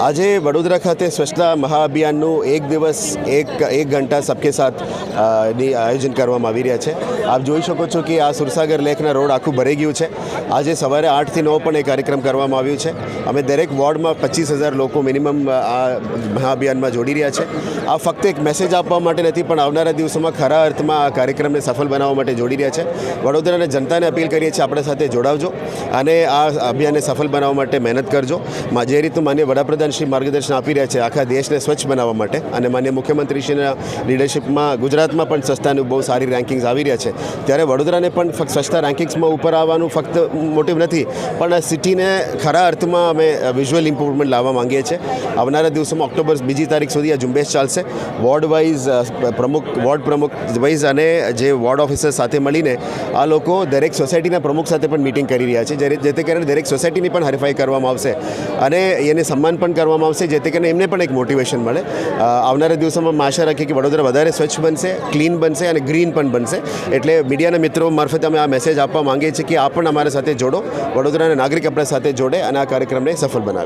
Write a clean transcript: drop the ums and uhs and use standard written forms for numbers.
આજે વડોદરા ખાતે સ્વચ્છતા મહાઅભિયાનનું એક દિવસ એક ઘંટા સબકે સાથ ની આયોજન કરવામાં આવી રહ્યા છે. આપ જોઈ શકો છો કે આ સુરસાગર લેકના રોડ આખું ભરાઈ ગયું છે. આજે સવારે 8 થી 9 પણ એ કાર્યક્રમ કરવામાં આવ્યું છે. અમે દરેક વોર્ડમાં 25,000 લોકો મિનિમમ આ મહાઅભિયાનમાં જોડી રહ્યા છે. આ ફક્ત એક મેસેજ આપવા માટે નથી, પણ આવનારા દિવસોમાં ખરા અર્થમાં આ કાર્યક્રમને સફળ બનાવવા માટે જોડી રહ્યા છે. વડોદરાના જનતાને અપીલ કરીએ છીએ, આપણા સાથે જોડાવજો અને આ અભિયાનને સફળ બનાવવા માટે મહેનત કરજો. જે રીતનું માન્ય વડાપ્રધાન શ્રી માર્ગદર્શન આપી રહ્યા છે આખા દેશને સ્વચ્છ બનાવવા માટે, અને માન્ય મુખ્યમંત્રીશ્રીના લીડરશિપમાં ગુજરાતમાં પણ સ્વચ્છતાનું બહુ સારી રેન્કિંગ્સ આવી રહ્યા છે. ત્યારે વડોદરાને પણ ફક્ત સ્વચ્છતા રેન્કિંગ્સમાં ઉપર આવવાનું ફક્ત મોટિવ નથી, પણ આ સિટીને ખરા અર્થમાં અમે વિઝ્યુઅલ ઇમ્પ્રુવમેન્ટ લાવવા માંગીએ છીએ. આવનારા દિવસોમાં ઓક્ટોબર 2 તારીખ સુધી આ ઝુંબેશ ચાલશે. વોર્ડ વાઇઝ વોર્ડ પ્રમુખ વાઇઝ અને જે વોર્ડ ઓફિસર સાથે મળીને આ લોકો દરેક સોસાયટીના પ્રમુખ સાથે પણ મિટિંગ કરી રહ્યા છે, જેથી કરીને દરેક સોસાયટીની પણ હરીફાઈ કરવામાં આવશે અને એને સન્માન પણ કરવામાં આવશે, જેથી કરીને એમને પણ એક મોટિવેશન મળે. આવનારા દિવસોમાં આશા રાખીએ કે વડોદરા વધારે સ્વચ્છ બનશે, ક્લીન બનશે અને ગ્રીન પણ બનશે. એટલે મીડિયાના મિત્રો મારફતે અમે આ મેસેજ આપવા માંગીએ છીએ કે આપ પણ અમારા સાથે જોડો, વડોદરાના નાગરિક આપણા સાથે જોડે અને આ કાર્યક્રમને સફળ બનાવે.